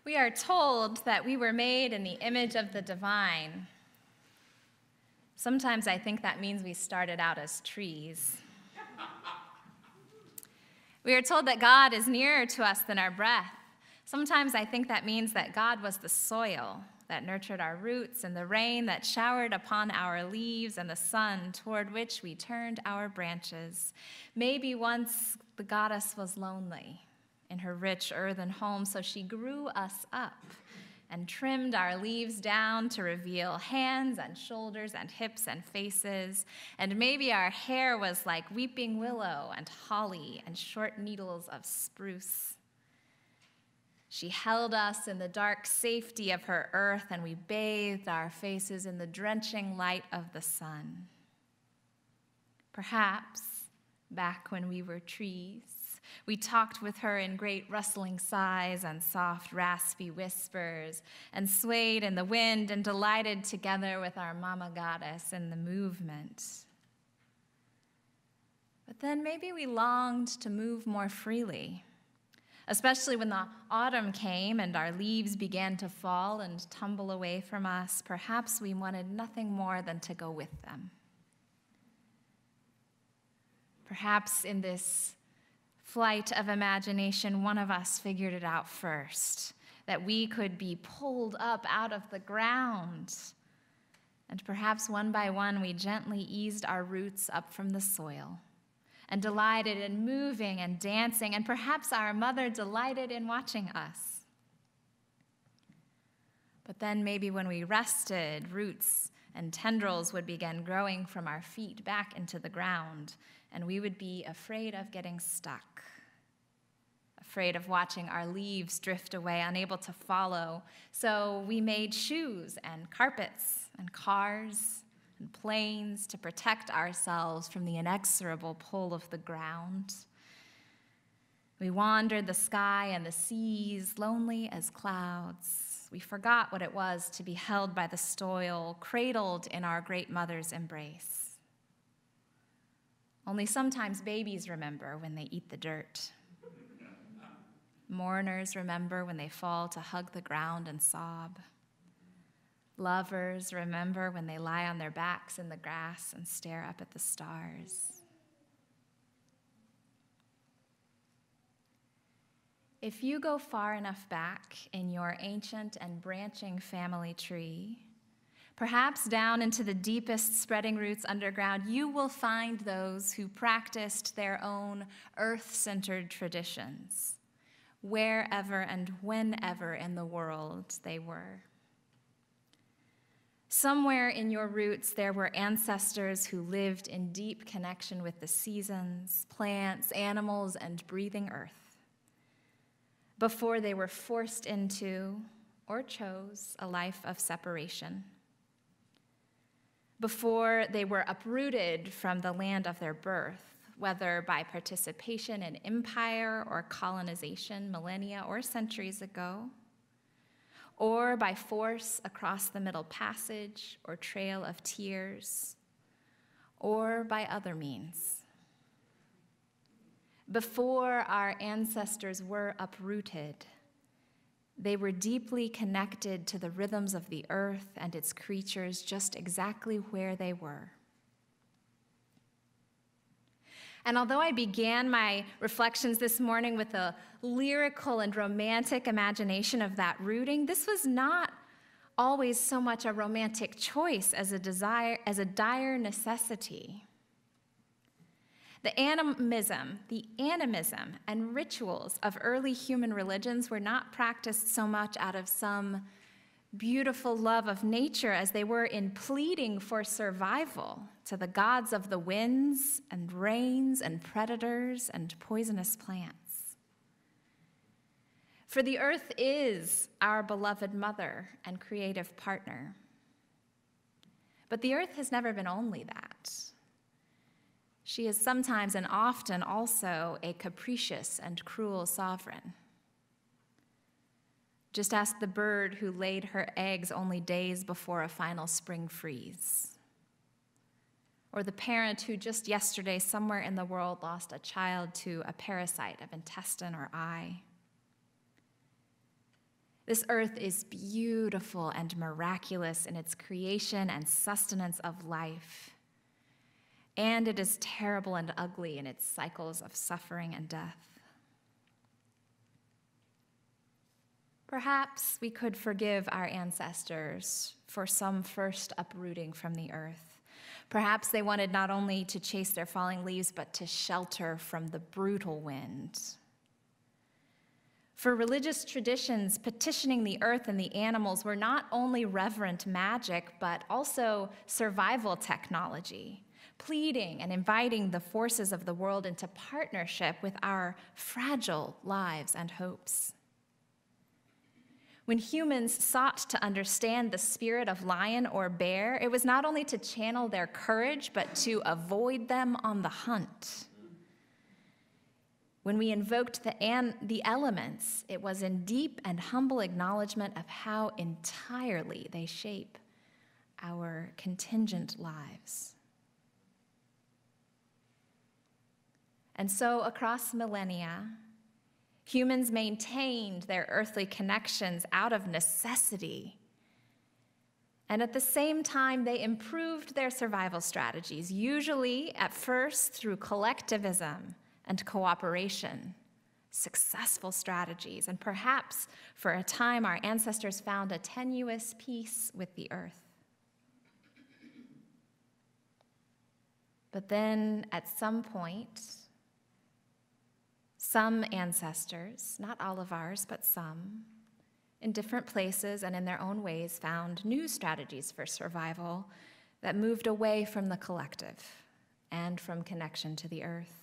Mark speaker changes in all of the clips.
Speaker 1: We are told that we were made in the image of the divine. Sometimes I think that means we started out as trees. We are told that God is nearer to us than our breath. Sometimes I think that means that God was the soil that nurtured our roots and the rain that showered upon our leaves and the sun toward which we turned our branches. Maybe once the goddess was lonely in her rich earthen home, so she grew us up and trimmed our leaves down to reveal hands and shoulders and hips and faces. And maybe our hair was like weeping willow and holly and short needles of spruce. She held us in the dark safety of her earth, and we bathed our faces in the drenching light of the sun. Perhaps, back when we were trees, we talked with her in great rustling sighs and soft, raspy whispers, and swayed in the wind and delighted together with our mama goddess in the movement. But then maybe we longed to move more freely, especially when the autumn came and our leaves began to fall and tumble away from us. Perhaps we wanted nothing more than to go with them. Perhaps in this flight of imagination, one of us figured it out first, that we could be pulled up out of the ground. And perhaps one by one, we gently eased our roots up from the soil and delighted in moving and dancing, and perhaps our mother delighted in watching us. But then maybe when we rested, roots and tendrils would begin growing from our feet back into the ground, and we would be afraid of getting stuck, afraid of watching our leaves drift away, unable to follow. So we made shoes and carpets and cars and planes to protect ourselves from the inexorable pull of the ground. We wandered the sky and the seas, lonely as clouds. We forgot what it was to be held by the soil, cradled in our great mother's embrace. Only sometimes babies remember when they eat the dirt. Mourners remember when they fall to hug the ground and sob. Lovers remember when they lie on their backs in the grass and stare up at the stars. If you go far enough back in your ancient and branching family tree, perhaps down into the deepest spreading roots underground, you will find those who practiced their own earth-centered traditions, wherever and whenever in the world they were. Somewhere in your roots, there were ancestors who lived in deep connection with the seasons, plants, animals, and breathing earth, before they were forced into or chose a life of separation, before they were uprooted from the land of their birth, whether by participation in empire or colonization millennia or centuries ago, or by force across the Middle Passage or Trail of Tears, or by other means. Before our ancestors were uprooted, they were deeply connected to the rhythms of the earth and its creatures just exactly where they were. And although I began my reflections this morning with a lyrical and romantic imagination of that rooting, this was not always so much a romantic choice as a desire, as a dire necessity. The animism and rituals of early human religions were not practiced so much out of some beautiful love of nature as they were in pleading for survival to the gods of the winds and rains and predators and poisonous plants. For the earth is our beloved mother and creative partner. But the earth has never been only that. She is sometimes and often also a capricious and cruel sovereign. Just ask the bird who laid her eggs only days before a final spring freeze, or the parent who just yesterday somewhere in the world lost a child to a parasite of intestine or eye. This earth is beautiful and miraculous in its creation and sustenance of life. And it is terrible and ugly in its cycles of suffering and death. Perhaps we could forgive our ancestors for some first uprooting from the earth. Perhaps they wanted not only to chase their falling leaves, but to shelter from the brutal wind. For religious traditions, petitioning the earth and the animals were not only reverent magic, but also survival technology, pleading and inviting the forces of the world into partnership with our fragile lives and hopes. When humans sought to understand the spirit of lion or bear, it was not only to channel their courage, but to avoid them on the hunt. When we invoked the elements, it was in deep and humble acknowledgement of how entirely they shape our contingent lives. And so, across millennia, humans maintained their earthly connections out of necessity. And at the same time, they improved their survival strategies, usually at first through collectivism and cooperation, successful strategies. And perhaps for a time, our ancestors found a tenuous peace with the earth. But then at some point, some ancestors, not all of ours, but some, in different places and in their own ways, found new strategies for survival that moved away from the collective and from connection to the earth.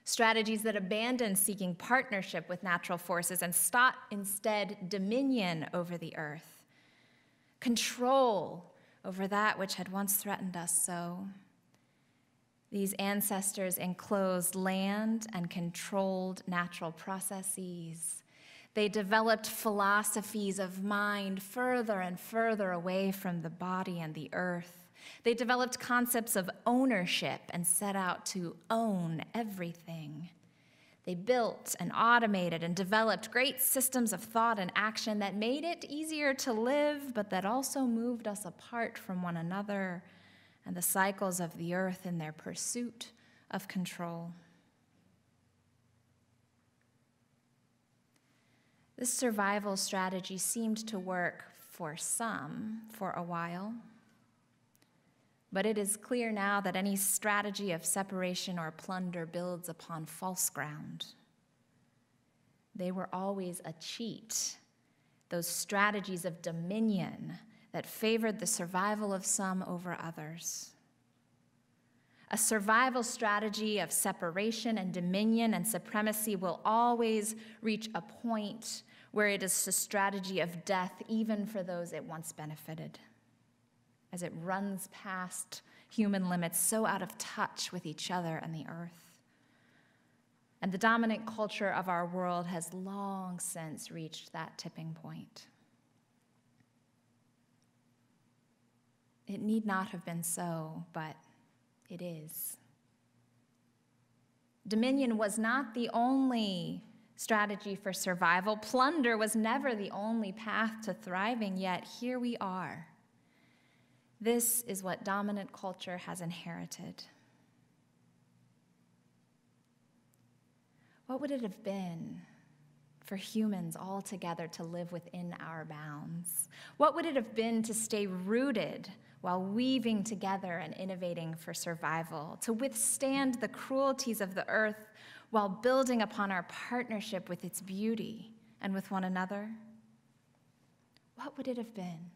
Speaker 1: Strategies that abandoned seeking partnership with natural forces and sought instead dominion over the earth, control over that which had once threatened us so. These ancestors enclosed land and controlled natural processes. They developed philosophies of mind further and further away from the body and the earth. They developed concepts of ownership and set out to own everything. They built and automated and developed great systems of thought and action that made it easier to live, but that also moved us apart from one another and the cycles of the earth in their pursuit of control. This survival strategy seemed to work for some for a while, but it is clear now that any strategy of separation or plunder builds upon false ground. They were always a cheat, those strategies of dominion that favored the survival of some over others. A survival strategy of separation and dominion and supremacy will always reach a point where it is a strategy of death, even for those it once benefited, as it runs past human limits, so out of touch with each other and the earth. And the dominant culture of our world has long since reached that tipping point. It need not have been so, but it is. Dominion was not the only strategy for survival. Plunder was never the only path to thriving, yet here we are. This is what dominant culture has inherited. What would it have been for humans all together to live within our bounds? What would it have been to stay rooted while weaving together and innovating for survival, to withstand the cruelties of the earth while building upon our partnership with its beauty and with one another? What would it have been?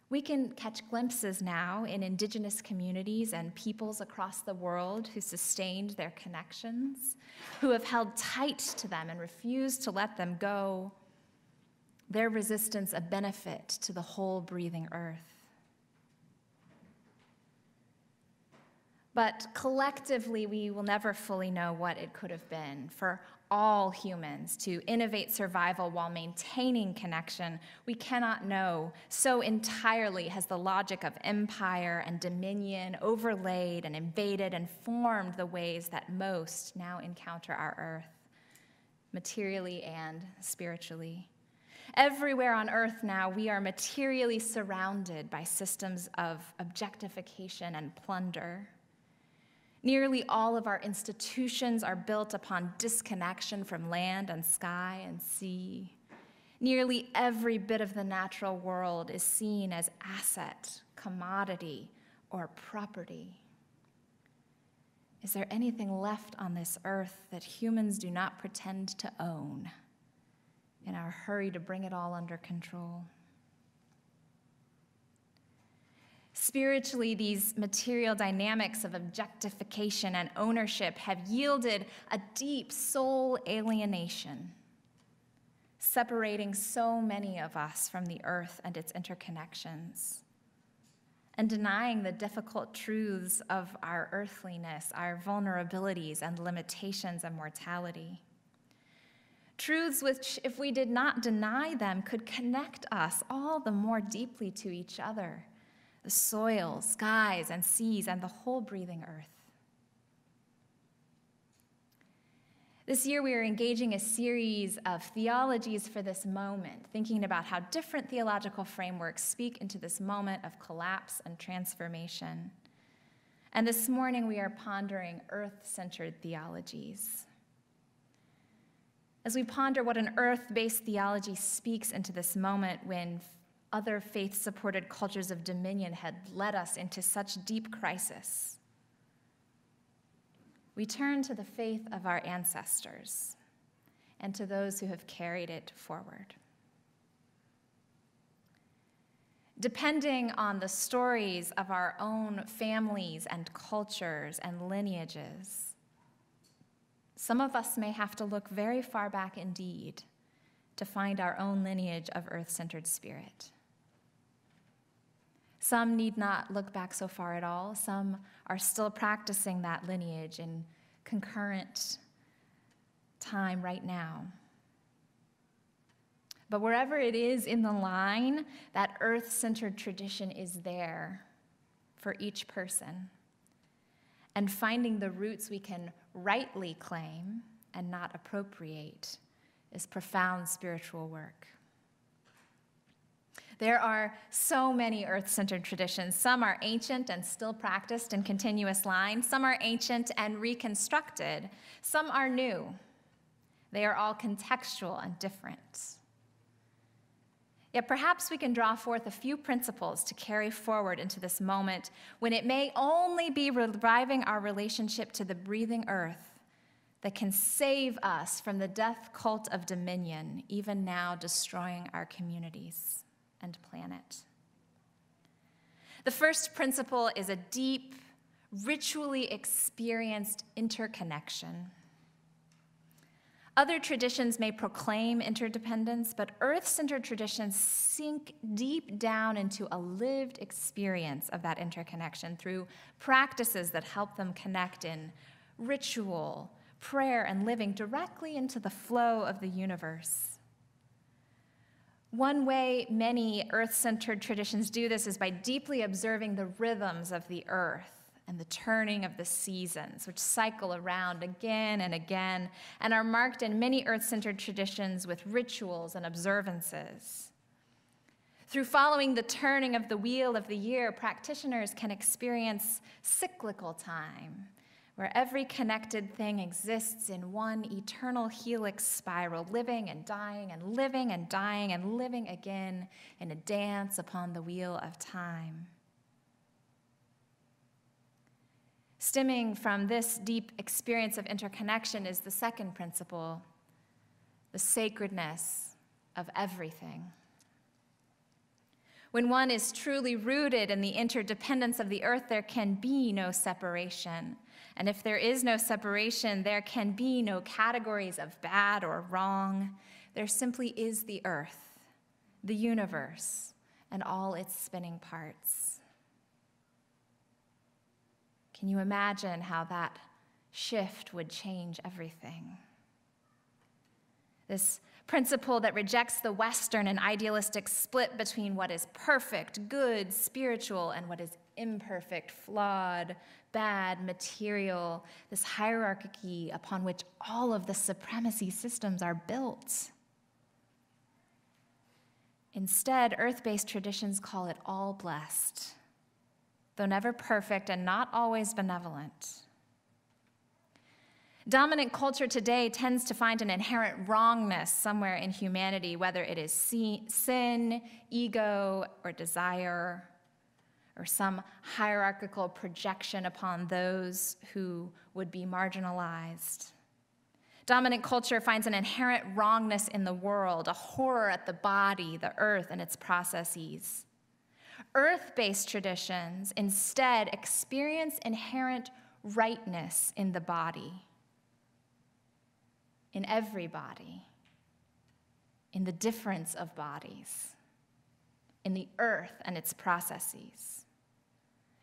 Speaker 1: We can catch glimpses now in indigenous communities and peoples across the world who sustained their connections, who have held tight to them and refused to let them go, their resistance a benefit to the whole breathing earth. But collectively, we will never fully know what it could have been for all humans to innovate survival while maintaining connection. We cannot know. So entirely has the logic of empire and dominion overlaid and invaded and formed the ways that most now encounter our earth. materially and spiritually. Everywhere on earth now, we are materially surrounded by systems of objectification and plunder. Nearly all of our institutions are built upon disconnection from land and sky and sea. Nearly every bit of the natural world is seen as asset, commodity, or property. Is there anything left on this earth that humans do not pretend to own in our hurry to bring it all under control? Spiritually, these material dynamics of objectification and ownership have yielded a deep soul alienation, separating so many of us from the earth and its interconnections, and denying the difficult truths of our earthliness, our vulnerabilities and limitations and mortality. Truths which, if we did not deny them, could connect us all the more deeply to each other, the soil, skies, and seas, and the whole breathing earth. This year, we are engaging a series of theologies for this moment, thinking about how different theological frameworks speak into this moment of collapse and transformation. And this morning, we are pondering earth-centered theologies. As we ponder what an earth-based theology speaks into this moment when other faith-supported cultures of dominion had led us into such deep crisis, we turn to the faith of our ancestors and to those who have carried it forward. Depending on the stories of our own families and cultures and lineages, some of us may have to look very far back indeed to find our own lineage of earth-centered spirit. Some need not look back so far at all. Some are still practicing that lineage in concurrent time right now. But wherever it is in the line, that earth-centered tradition is there for each person. And finding the roots we can rightly claim and not appropriate is profound spiritual work. There are so many earth-centered traditions. Some are ancient and still practiced in continuous line. Some are ancient and reconstructed. Some are new. They are all contextual and different. Yet perhaps we can draw forth a few principles to carry forward into this moment when it may only be reviving our relationship to the breathing earth that can save us from the death cult of dominion, even now destroying our communities and planet. The first principle is a deep, ritually experienced interconnection. Other traditions may proclaim interdependence, but earth-centered traditions sink deep down into a lived experience of that interconnection through practices that help them connect in ritual, prayer, and living directly into the flow of the universe. One way many earth-centered traditions do this is by deeply observing the rhythms of the earth and the turning of the seasons, which cycle around again and again and are marked in many earth-centered traditions with rituals and observances. Through following the turning of the wheel of the year, practitioners can experience cyclical time, where every connected thing exists in one eternal helix spiral, living and dying and living and dying and living again in a dance upon the wheel of time. Stemming from this deep experience of interconnection is the second principle, the sacredness of everything. When one is truly rooted in the interdependence of the earth, there can be no separation. And if there is no separation, there can be no categories of bad or wrong. There simply is the earth, the universe, and all its spinning parts. Can you imagine how that shift would change everything? This principle that rejects the Western and idealistic split between what is perfect, good, spiritual, and what is imperfect, flawed, bad, material, this hierarchy upon which all of the supremacy systems are built. Instead, earth-based traditions call it all blessed, though never perfect and not always benevolent. Dominant culture today tends to find an inherent wrongness somewhere in humanity, whether it is sin, ego, or desire, or some hierarchical projection upon those who would be marginalized. Dominant culture finds an inherent wrongness in the world, a horror at the body, the earth, and its processes. Earth-based traditions instead experience inherent rightness in the body, in every body, in the difference of bodies, in the earth and its processes.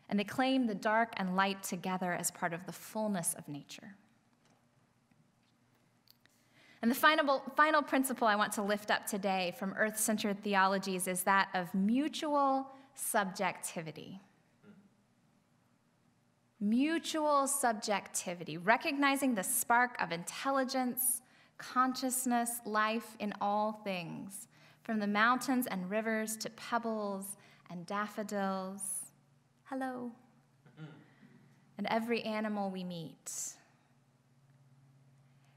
Speaker 1: And they claim the dark and light together as part of the fullness of nature. And the final principle I want to lift up today from earth-centered theologies is that of mutual subjectivity. Mutual subjectivity, recognizing the spark of intelligence, consciousness, life in all things, from the mountains and rivers to pebbles and daffodils. Hello. And every animal we meet.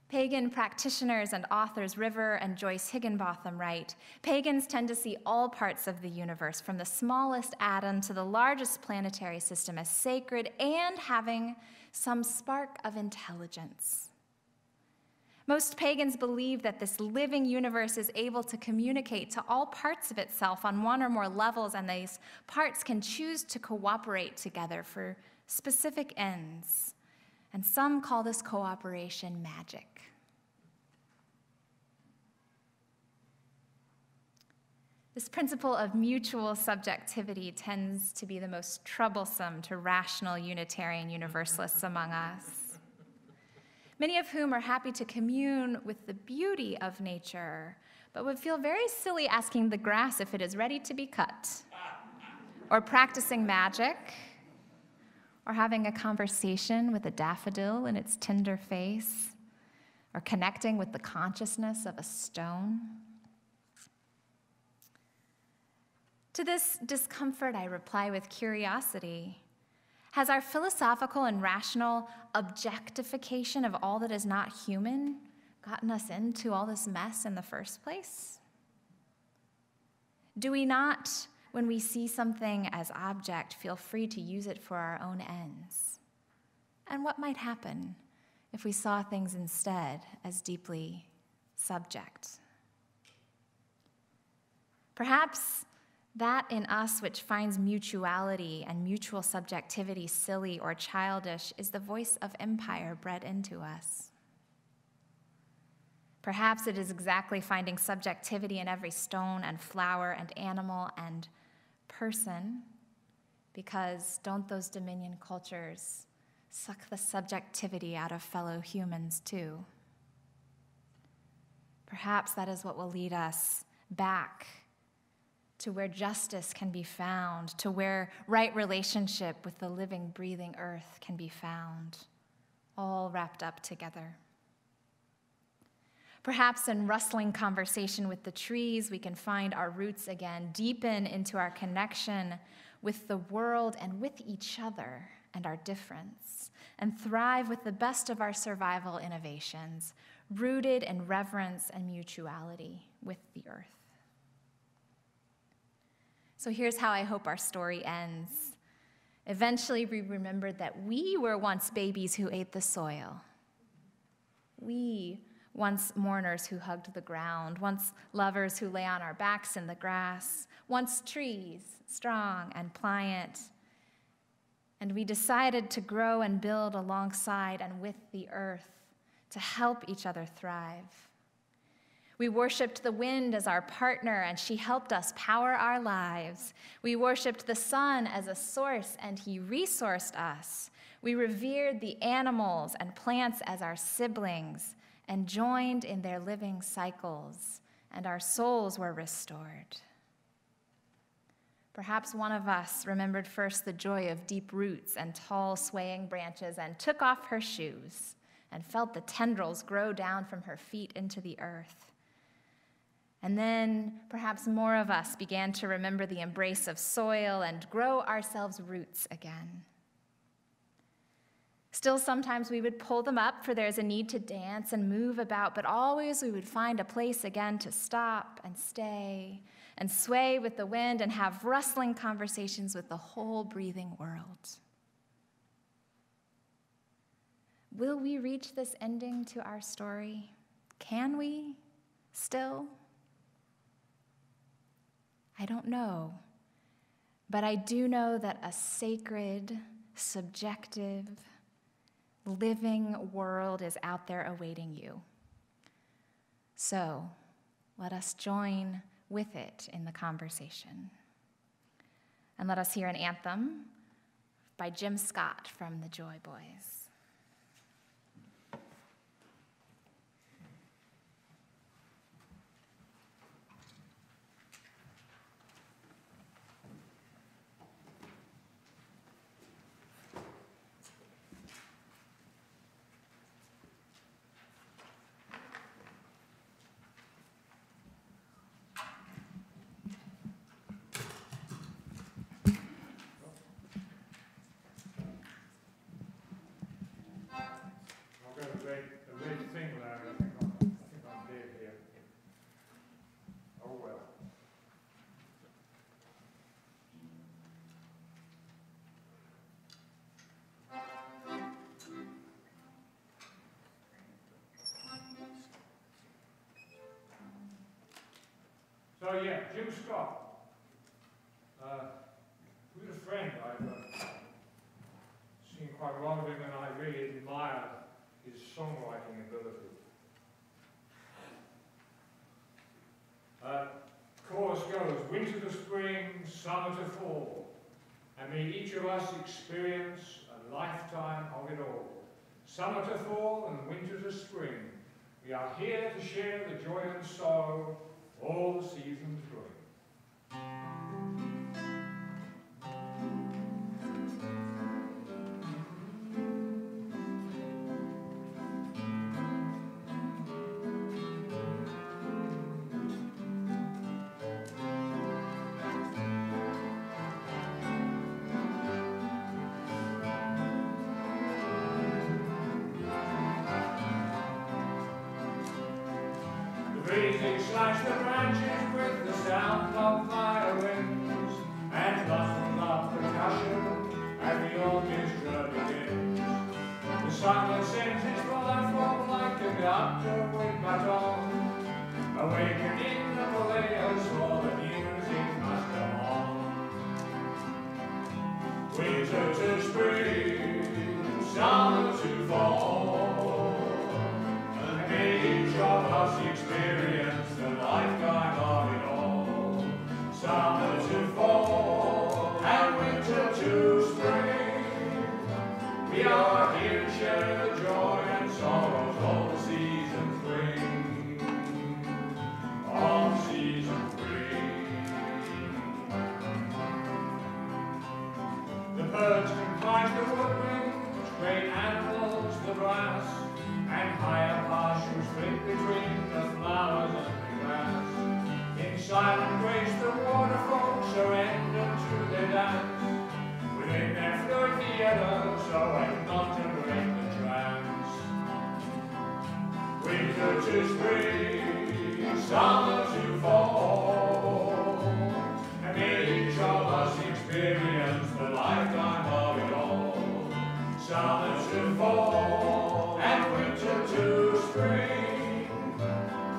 Speaker 1: Pagan practitioners and authors River and Joyce Higginbotham write, pagans tend to see all parts of the universe, from the smallest atom to the largest planetary system, as sacred and having some spark of intelligence. Most pagans believe that this living universe is able to communicate to all parts of itself on one or more levels, and these parts can choose to cooperate together for specific ends. And some call this cooperation magic. This principle of mutual subjectivity tends to be the most troublesome to rational Unitarian Universalists among us, many of whom are happy to commune with the beauty of nature, but would feel very silly asking the grass if it is ready to be cut, or practicing magic, or having a conversation with a daffodil in its tender face, or connecting with the consciousness of a stone. To this discomfort, I reply with curiosity. Has our philosophical and rational objectification of all that is not human gotten us into all this mess in the first place? Do we not, when we see something as object, feel free to use it for our own ends? And what might happen if we saw things instead as deeply subject? Perhaps that in us which finds mutuality and mutual subjectivity silly or childish is the voice of empire bred into us. Perhaps it is exactly finding subjectivity in every stone and flower and animal and person, because don't those dominion cultures suck the subjectivity out of fellow humans too? Perhaps that is what will lead us back to where justice can be found, to where right relationship with the living, breathing earth can be found, all wrapped up together. Perhaps in rustling conversation with the trees, we can find our roots again, deepen into our connection with the world and with each other and our difference, and thrive with the best of our survival innovations, rooted in reverence and mutuality with the earth. So here's how I hope our story ends. Eventually, we remembered that we were once babies who ate the soil. We once mourners who hugged the ground, once lovers who lay on our backs in the grass, once trees, strong and pliant. And we decided to grow and build alongside and with the earth to help each other thrive. We worshiped the wind as our partner, and she helped us power our lives. We worshiped the sun as a source, and he resourced us. We revered the animals and plants as our siblings, and joined in their living cycles, and our souls were restored. Perhaps one of us remembered first the joy of deep roots and tall swaying branches and took off her shoes and felt the tendrils grow down from her feet into the earth. And then perhaps more of us began to remember the embrace of soil and grow ourselves roots again. Still, sometimes we would pull them up, for there's a need to dance and move about, but always we would find a place again to stop and stay and sway with the wind and have rustling conversations with the whole breathing world. Will we reach this ending to our story? Can we still? I don't know, but I do know that a sacred, subjective, living world is out there awaiting you. So let us join with it in the conversation. And let us hear an anthem by Jim Scott from the Joy Boys.
Speaker 2: So yeah, Jim Scott. He was a friend. I've seen quite a lot of him, and I really admire his songwriting ability. Chorus goes, winter to spring, summer to fall, and may each of us experience a lifetime of it all. Summer to fall and winter to spring, we are here to share the joy and sorrow all the seasons bring. Breezing slash the branches with the sound of violins, and blossoms of percussion as the orchestra begins. The summer sends its platform like a doctor with baton, awakening the players for the music must go on. Winter to spring, summer to fall, and may each of us experience the lifetime of it all. Summer to fall and winter to spring, we are here to share the joy and sorrows all the seasons bring. All the seasons bring. The birds comprise the woodwinds, great animals the grass, and higher pastures flit between the flowers and the grass. In silent grace the waterfolk surrender to their dance, within their fluid theatre so as not to break the trance. Winter to spring, summer to fall, and may each of us experience the lifetime of it all. Summer to fall and winter to spring,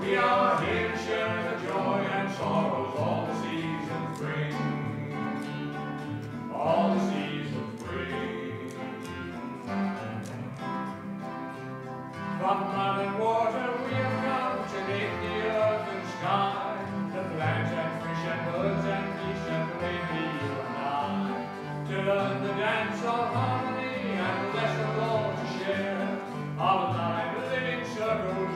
Speaker 2: we are here to share the joy and sorrows all the seasons bring. All the seasons bring. From mud and water we have come to make the earth and sky, the plants and fish and birds and beasts and the baby you and I, to learn the dance of harmony and the lesson of all to share, of alive living circles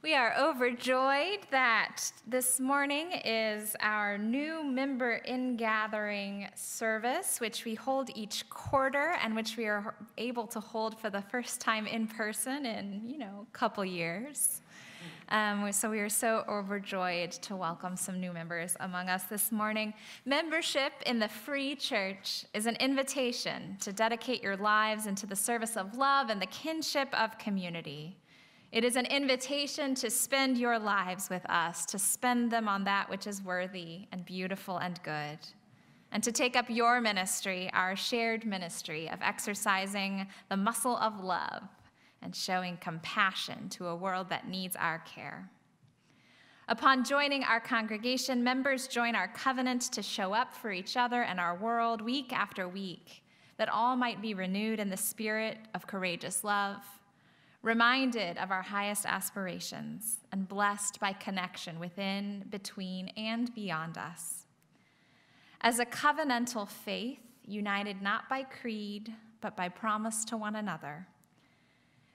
Speaker 1: We are overjoyed that this morning is our new member in-gathering service, which we hold each quarter and which we are able to hold for the first time in person in, a couple years. So we are so overjoyed to welcome some new members among us this morning. Membership in the Free Church is an invitation to dedicate your lives into the service of love and the kinship of community. It is an invitation to spend your lives with us, to spend them on that which is worthy and beautiful and good, and to take up your ministry, our shared ministry of exercising the muscle of love and showing compassion to a world that needs our care. Upon joining our congregation, members join our covenant to show up for each other and our world week after week, that all might be renewed in the spirit of courageous love, reminded of our highest aspirations, and blessed by connection within, between, and beyond us. As a covenantal faith, united not by creed, but by promise to one another,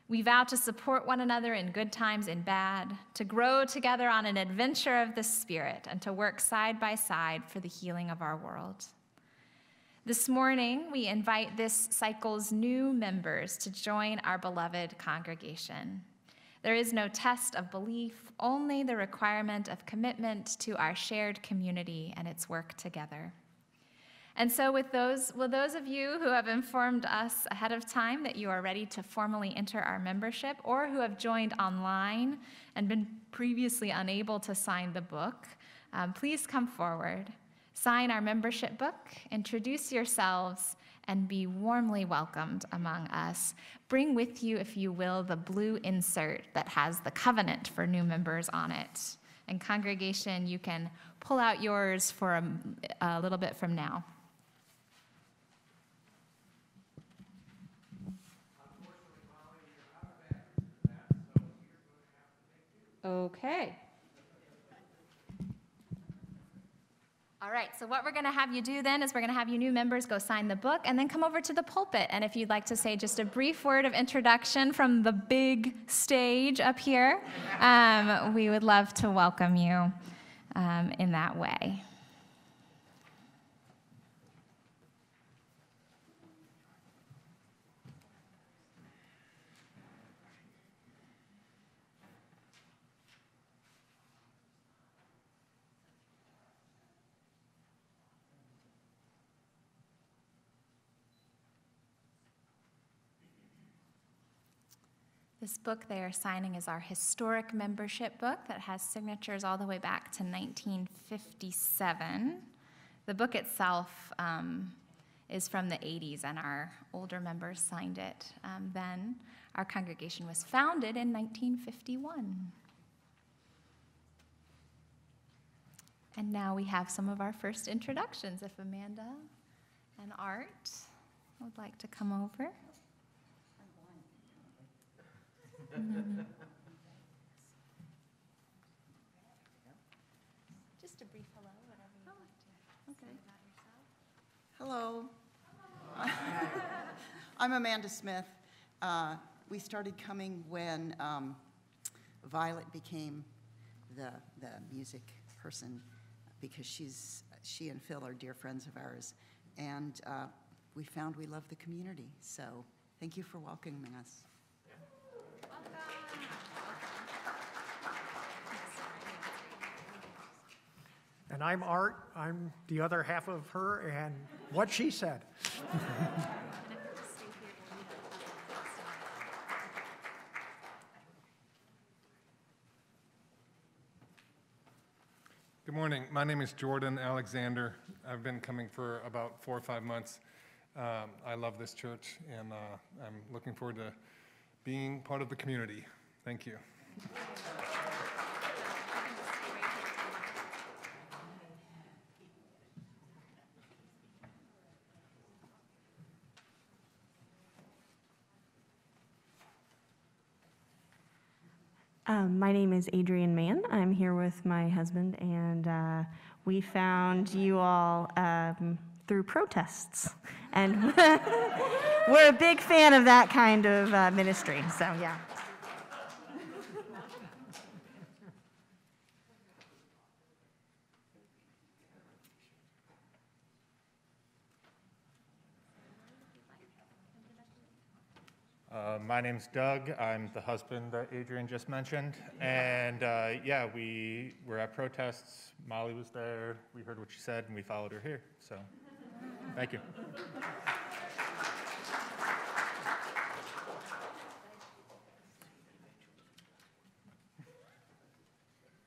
Speaker 1: we vow to support one another in good times and bad, to grow together on an adventure of the Spirit, and to work side by side for the healing of our world. This morning, we invite this cycle's new members to join our beloved congregation. There is no test of belief, only the requirement of commitment to our shared community and its work together. And so will those of you who have informed us ahead of time that you are ready to formally enter our membership, or who have joined online and been previously unable to sign the book, please come forward. Sign our membership book, introduce yourselves, and be warmly welcomed among us. Bring with you, if you will, the blue insert that has the covenant for new members on it. And congregation, you can pull out yours for a little bit from now. Okay. All right, so what we're going to have you do then is we're going to have you new members go sign the book and then come over to the pulpit. And if you'd like to say just a brief word of introduction from the big stage up here, we would love to welcome you in that way. This book they are signing is our historic membership book that has signatures all the way back to 1957. The book itself is from the 80s, and our older members signed it then. Our congregation was founded in 1951. And now we have some of our first introductions. If Amanda and Art would like to come over. Just a brief hello, whatever you want to say about yourself.
Speaker 3: Hello. I'm Amanda Smith. We started coming when Violet became the music person, because she and Phil are dear friends of ours, and we found we love the community. So thank you for welcoming us.
Speaker 4: And I'm Art. I'm the other half of her and what she said.
Speaker 5: Good morning. My name is Jordan Alexander. I've been coming for about 4 or 5 months. I love this church, and I'm looking forward to being part of the community. Thank you.
Speaker 6: My name is Adrian Mann. I'm here with my husband, and we found you all through protests. And we're a big fan of that kind of ministry, so yeah.
Speaker 7: My name's Doug. I'm the husband that Adrian just mentioned. And yeah, we were at protests. Molly was there. We heard what she said, and we followed her here. So thank you.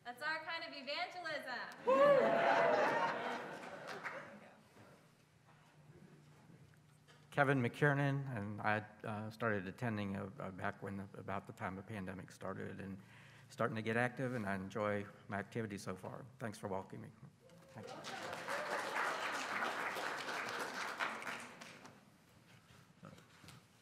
Speaker 1: That's our kind of evangelism.
Speaker 8: Kevin McKiernan, and I started attending back when about the time the pandemic started, and starting to get active, and I enjoy my activities so far. Thanks for welcoming me. Thank you.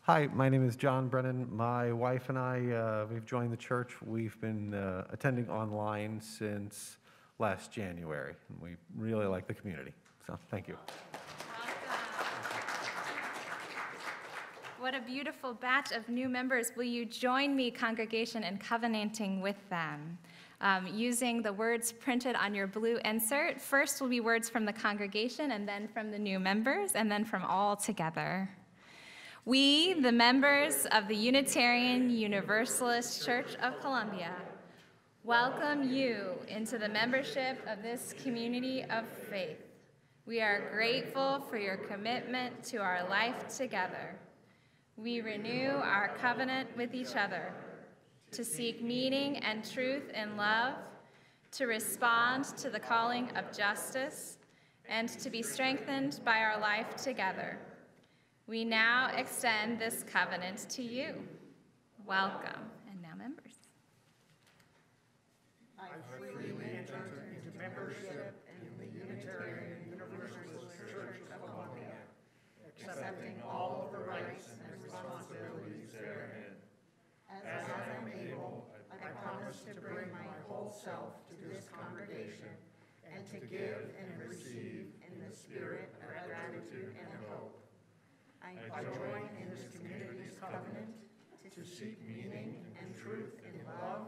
Speaker 9: Hi, my name is John Brennan. My wife and I, we've joined the church. We've been attending online since last January, and we really like the community. So, thank you.
Speaker 1: What a beautiful batch of new members. Will you join me, congregation, in covenanting with them? Using the words printed on your blue insert. First will be words from the congregation, and then from the new members, and then from all together. We, the members of the Unitarian Universalist Church of Columbia, welcome you into the membership of this community of faith. We are grateful for your commitment to our life together. We renew our covenant with each other to seek meaning and truth in love, to respond to the calling of justice, and to be strengthened by our life together. We now extend this covenant to you. Welcome, and now members.
Speaker 4: I freely enter into membership in the Unitarian Universalist Church of Columbia, accepting all of the rights and responsibilities therein. As I am able, I promise to bring my whole self to this congregation and to give and receive in the spirit of gratitude and hope. I join in this community's covenant to seek meaning and truth in love,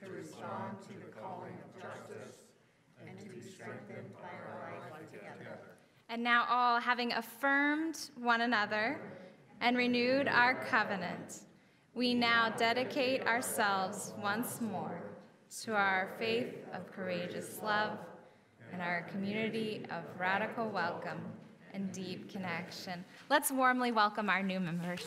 Speaker 4: to respond to the calling of justice, and to be strengthened by our life together.
Speaker 1: And now all, having affirmed one another and renewed our covenant, we now dedicate ourselves once more to our faith of courageous love and our community of radical welcome and deep connection. Let's warmly welcome our new members.